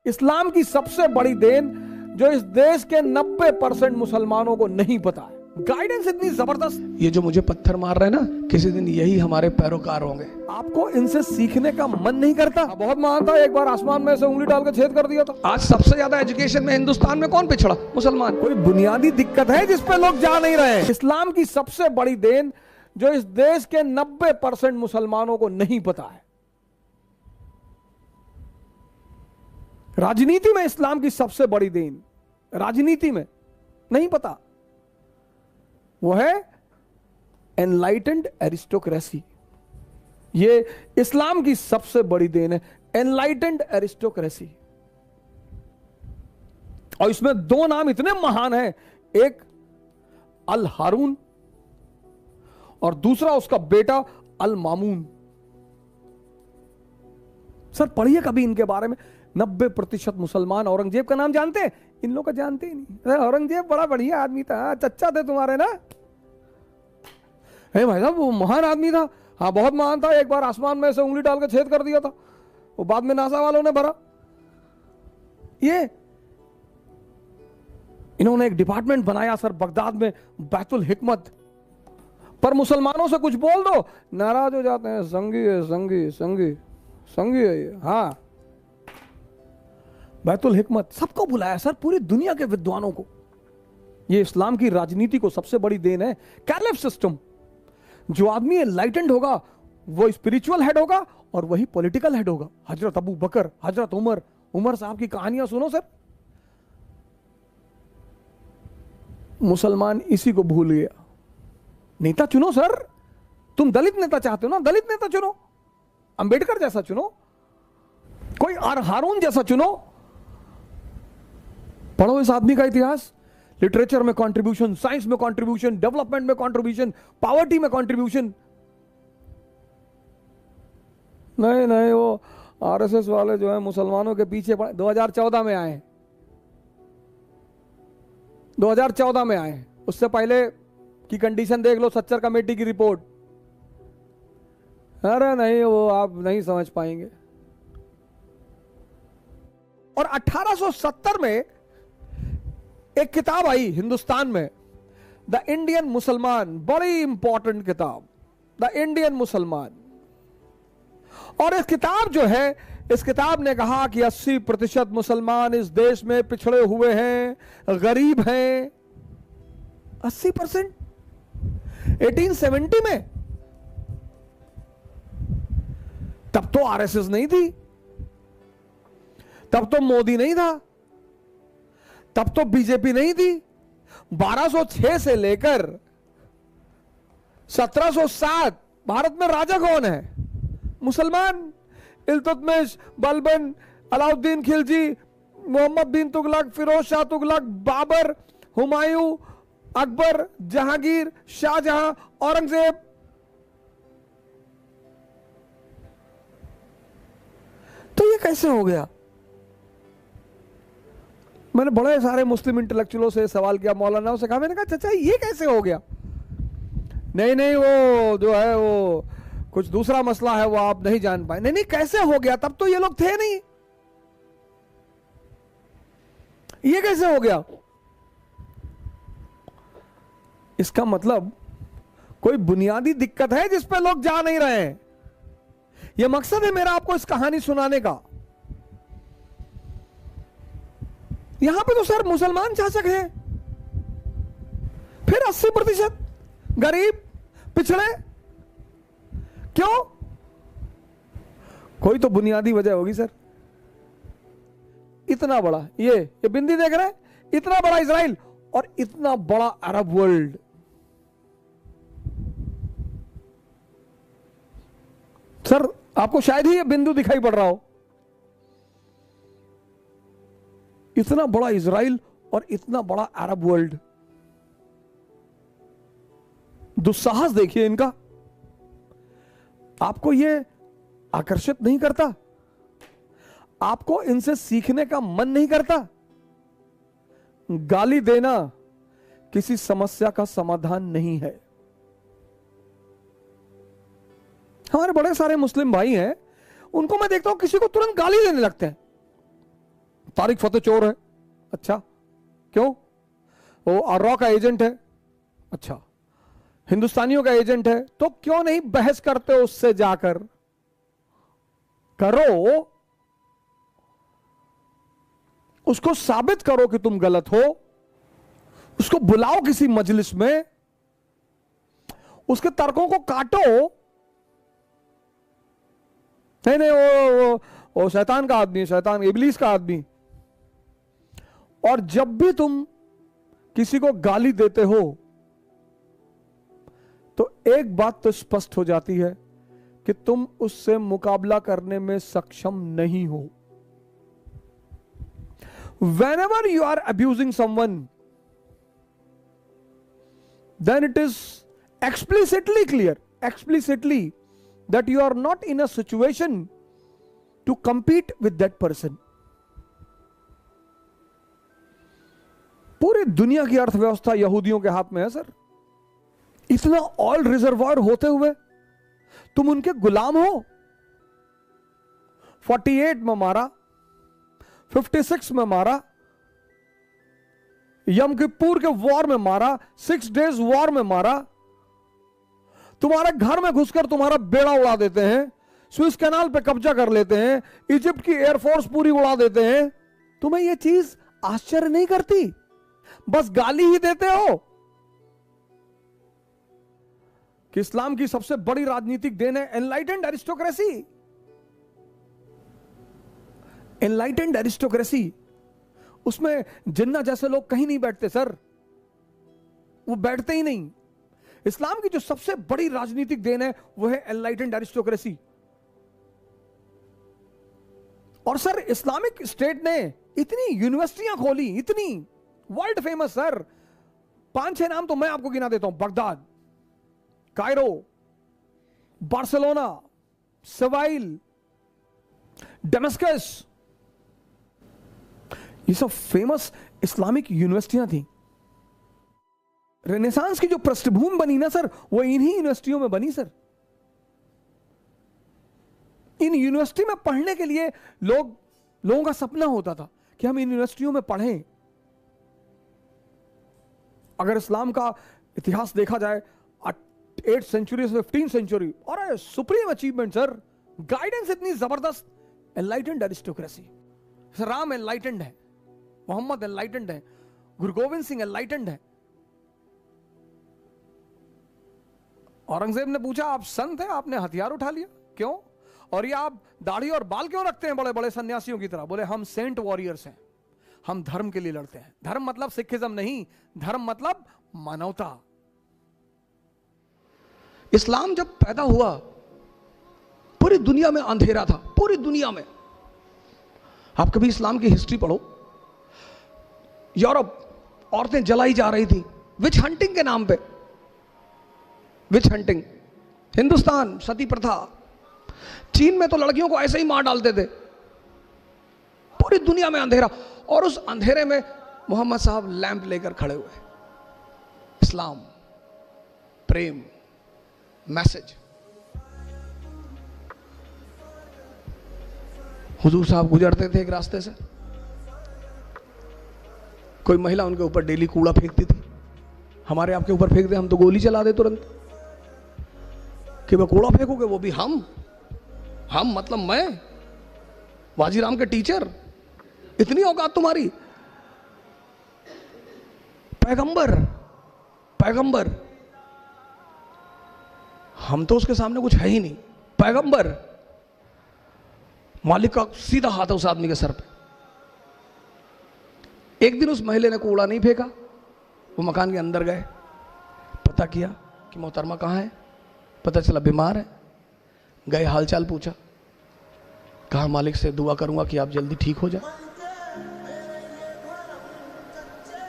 इस्लाम की सबसे बड़ी देन जो इस देश के 90% मुसलमानों को नहीं पता है। गाइडेंस इतनी जबरदस्त। ये जो मुझे पत्थर मार रहे हैं ना, किसी दिन यही हमारे पैरोकार होंगे। आपको इनसे सीखने का मन नहीं करता? बहुत महान था, एक बार आसमान में से उंगली डाल के छेद कर दिया था। आज सबसे ज्यादा एजुकेशन में हिंदुस्तान में कौन पिछड़ा? मुसलमान। कोई बुनियादी दिक्कत है जिस पे लोग जा नहीं रहे? इस्लाम की सबसे बड़ी देन जो इस देश के 90% मुसलमानों को नहीं पता है। राजनीति में इस्लाम की सबसे बड़ी देन, राजनीति में नहीं पता, वो है एनलाइटेंड एरिस्टोक्रेसी। ये इस्लाम की सबसे बड़ी देन है, एनलाइटेंड एरिस्टोक्रेसी। और इसमें दो नाम इतने महान हैं, एक अल हारून और दूसरा उसका बेटा अल मामून। सर पढ़िए कभी इनके बारे में। 90% मुसलमान औरंगजेब का नाम जानते हैं? इन लोग का जानते ही नहीं। औरंगजेब बड़ा बढ़िया आदमी था, चच्चा थे तुम्हारे ना। भाई साहब वो महान आदमी था। हाँ बहुत महान था, एक बार आसमान में से उंगली डाल के छेद कर दिया था, वो बाद में नासा वालों ने भरा। ये इन्होंने एक डिपार्टमेंट बनाया सर बगदाद में, बैतुल हिकमत। पर मुसलमानों से कुछ बोल दो नाराज हो जाते हैं। संगी है, संगी संगी संगी है ये। हाँ बैतुल हिकमत सबको बुलाया सर, पूरी दुनिया के विद्वानों को। ये इस्लाम की राजनीति को सबसे बड़ी देन है। Caliph system. जो आदमी एनलाइटेंड होगा वो स्पिरिचुअल हेड होगा और वही पॉलिटिकल हेड होगा। हजरत अबू बकर, हजरत उमर साहब की कहानियां सुनो सर। मुसलमान इसी को भूल गया। नेता चुनो सर, तुम दलित नेता चाहते हो ना, दलित नेता चुनो, अंबेडकर जैसा चुनो, कोई हारून जैसा चुनो। पढ़ो इस आदमी का इतिहास। लिटरेचर में कंट्रीब्यूशन, साइंस में कंट्रीब्यूशन, डेवलपमेंट में कंट्रीब्यूशन, पॉवर्टी में कंट्रीब्यूशन। नहीं वो आरएसएस वाले जो है मुसलमानों के पीछे 2014 में आए, 2014 में आए। उससे पहले की कंडीशन देख लो, सच्चर कमेटी की रिपोर्ट। अरे नहीं वो आप नहीं समझ पाएंगे। और 1870 में एक किताब आई हिंदुस्तान में, द इंडियन मुसलमान। बड़ी इंपॉर्टेंट किताब, द इंडियन मुसलमान। और इस किताब जो है, इस किताब ने कहा कि 80% मुसलमान इस देश में पिछड़े हुए हैं, गरीब हैं। 80%। 1870 में तब तो आरएसएस नहीं थी, तब तो मोदी नहीं था, तब तो बीजेपी नहीं थी। 1206 से लेकर 1707 भारत में राजा कौन है? मुसलमान। इल्तुतमिश, बलबन, अलाउद्दीन खिलजी, मोहम्मद बिन तुगलक, फिरोज शाह तुगलक, बाबर, हुमायूं, अकबर, जहांगीर, शाहजहां, औरंगजेब। तो ये कैसे हो गया? मैंने बड़े सारे मुस्लिम इंटेलेक्चुअलों से सवाल किया, मौलानाओं से कहा, मैंने कहा चाचा ये कैसे हो गया? नहीं वो जो है वो कुछ दूसरा मसला है, वो आप नहीं जान पाए। नहीं कैसे हो गया? तब तो ये लोग थे नहीं, ये कैसे हो गया? इसका मतलब कोई बुनियादी दिक्कत है जिस पे लोग जा नहीं रहे हैं। यह मकसद है मेरा आपको इस कहानी सुनाने का। यहां पे तो सर मुसलमान शासक हैं, फिर 80% गरीब पिछड़े। क्यों? कोई तो बुनियादी वजह होगी सर। इतना बड़ा ये बिंदी देख रहे हैं, इतना बड़ा इजराइल और इतना बड़ा अरब वर्ल्ड। सर आपको शायद ही ये बिंदु दिखाई पड़ रहा हो। इतना बड़ा इजराइल और इतना बड़ा अरब वर्ल्ड। दुस्साहस देखिए इनका। आपको ये आकर्षित नहीं करता? आपको इनसे सीखने का मन नहीं करता? गाली देना किसी समस्या का समाधान नहीं है। हमारे बड़े सारे मुस्लिम भाई हैं, उनको मैं देखता हूं किसी को तुरंत गाली देने लगते हैं। तारिक फतेह चोर है। अच्छा, क्यों? वो आर्रॉ का एजेंट है। अच्छा, हिंदुस्तानियों का एजेंट है, तो क्यों नहीं बहस करते हो उससे जाकर? करो, उसको साबित करो कि तुम गलत हो, उसको बुलाओ किसी मजलिस में, उसके तर्कों को काटो। नहीं नहीं, वो शैतान का आदमी है, शैतान इबलीस का आदमी। और जब भी तुम किसी को गाली देते हो तो एक बात तो स्पष्ट हो जाती है कि तुम उससे मुकाबला करने में सक्षम नहीं हो। Whenever you are abusing someone, then it is explicitly clear, that you are not in a situation to compete with that person. पूरी दुनिया की अर्थव्यवस्था यहूदियों के हाथ में है सर। इतना ऑयल रिजर्वायर होते हुए तुम उनके गुलाम हो। 48 में मारा, 56 में मारा, यम किप्पुर के वॉर में मारा, 6 डेज वॉर में मारा, तुम्हारे घर में घुसकर तुम्हारा बेड़ा उड़ा देते हैं, स्विस कैनाल पे कब्जा कर लेते हैं, इजिप्ट की एयरफोर्स पूरी उड़ा देते हैं। तुम्हें यह चीज आश्चर्य नहीं करती? बस गाली ही देते हो कि इस्लाम की सबसे बड़ी राजनीतिक देन है एनलाइटेंड एरिस्टोक्रेसी। एनलाइटेंड एरिस्टोक्रेसी, उसमें जिन्ना जैसे लोग कहीं नहीं बैठते सर, वो बैठते ही नहीं। इस्लाम की जो सबसे बड़ी राजनीतिक देन है वो है एनलाइटेंड एरिस्टोक्रेसी। और सर इस्लामिक स्टेट ने इतनी यूनिवर्सिटियां खोली, इतनी वर्ल्ड फेमस सर, 5-6 नाम तो मैं आपको गिना देता हूं। Baghdad, Cairo, Barcelona, Seville, Damascus, ये सब फेमस इस्लामिक यूनिवर्सिटियां थी। रेनेसांस की जो पृष्ठभूमि बनी ना सर, वो इन्हीं यूनिवर्सिटियों में बनी सर। इन यूनिवर्सिटी में पढ़ने के लिए लोगों का सपना होता था कि हम इन यूनिवर्सिटियों में पढ़ें। अगर इस्लाम का इतिहास देखा जाए, 8th सेंचुरी से 15th सेंचुरी, और सुप्रीम अचीवमेंट सर, गाइडेंस इतनी जबरदस्त, एनलाइटेंड एरिस्टोक्रेसी। राम एनलाइटेंड है, मोहम्मद एनलाइटेंड है, गुरु गोविंद सिंह एनलाइटेंड है। औरंगजेब ने पूछा आप संत हैं, आपने हथियार उठा लिया, क्यों? और ये आप दाढ़ी और बाल क्यों रखते हैं बड़े बड़े सन्यासियों की तरह? बोले हम सेंट वॉरियर्स हैं, हम धर्म के लिए लड़ते हैं। धर्म मतलब सिखिज्म नहीं, धर्म मतलब मानवता। इस्लाम जब पैदा हुआ पूरी दुनिया में अंधेरा था, पूरी दुनिया में। आप कभी इस्लाम की हिस्ट्री पढ़ो, यूरोप औरतें जलाई जा रही थी विच हंटिंग के नाम पे, विच हंटिंग। हिंदुस्तान सती प्रथा, चीन में तो लड़कियों को ऐसे ही मार डालते थे। पूरी दुनिया में अंधेरा, और उस अंधेरे में मोहम्मद साहब लैंप लेकर खड़े हुए। इस्लाम, प्रेम, मैसेज। हुजूर साहब गुजरते थे एक रास्ते से, कोई महिला उनके ऊपर डेली कूड़ा फेंकती थी। हमारे आपके ऊपर फेंक दे, हम तो गोली चला दे तुरंत कि वह कूड़ा फेंकोगे, वो भी हम मतलब मैं, वाजीराम के टीचर, इतनी औकात तुम्हारी? पैगंबर, हम तो उसके सामने कुछ है ही नहीं। पैगंबर, मालिक का सीधा हाथ है उस आदमी के सर पे। एक दिन उस महिला ने कूड़ा नहीं फेंका, वो मकान के अंदर गए, पता किया कि मोहतरमा कहाँ है, पता चला बीमार है। गए, हालचाल पूछा, कहा मालिक से दुआ करूंगा कि आप जल्दी ठीक हो जाए।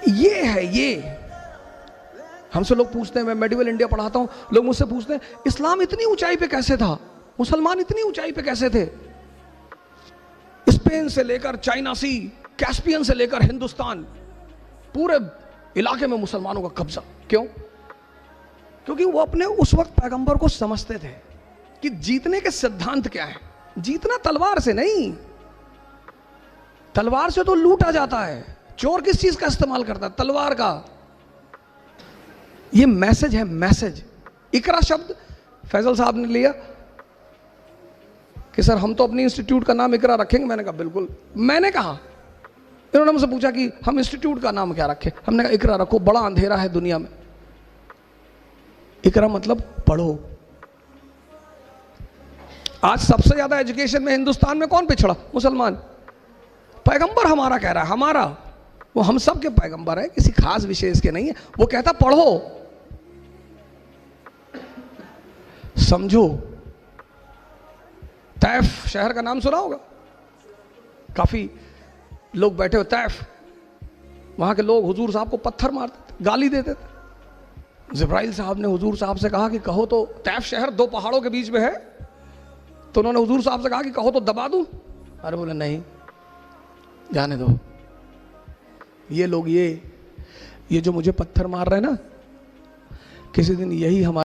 ये है, ये हमसे लोग पूछते हैं, मैं मेडिवल इंडिया पढ़ाता हूं, लोग मुझसे पूछते हैं इस्लाम इतनी ऊंचाई पे कैसे था, मुसलमान इतनी ऊंचाई पे कैसे थे? स्पेन से लेकर चाइना सी, कैस्पियन से लेकर हिंदुस्तान, पूरे इलाके में मुसलमानों का कब्जा। क्यों? क्योंकि वो अपने उस वक्त पैगंबर को समझते थे कि जीतने के सिद्धांत क्या है। जीतना तलवार से नहीं, तलवार से तो लूटा जाता है। चोर किस चीज का इस्तेमाल करता है? तलवार का। ये मैसेज है, मैसेज। इकरा शब्द फैजल साहब ने लिया कि सर हम तो अपनी इंस्टीट्यूट का नाम इकरा रखेंगे। मैंने कहा बिल्कुल। मैंने कहा, इन्होंने मुझसे पूछा कि हम इंस्टीट्यूट का नाम क्या रखें? हमने कहा इकरा रखो, बड़ा अंधेरा है दुनिया में। इकरा मतलब पढ़ो। आज सबसे ज्यादा एजुकेशन में हिंदुस्तान में कौन पिछड़ा? मुसलमान। पैगंबर हमारा कह रहा है, हमारा, वो हम सब के पैगंबर है, किसी खास विशेष के नहीं है। वो कहता पढ़ो, समझो। तैफ शहर का नाम सुना होगा, काफी लोग बैठे हो तैफ। वहां के लोग हुजूर साहब को पत्थर मारते थे, गाली देते थे। जिब्राइल साहब ने हुजूर साहब से कहा कि कहो तो, तैफ शहर 2 पहाड़ों के बीच में है, तो उन्होंने हुजूर साहब से कहा कि कहो तो दबा दूं। अरे बोले नहीं, जाने दो। ये लोग ये जो मुझे पत्थर मार रहे हैं ना, किसी दिन यही हमारे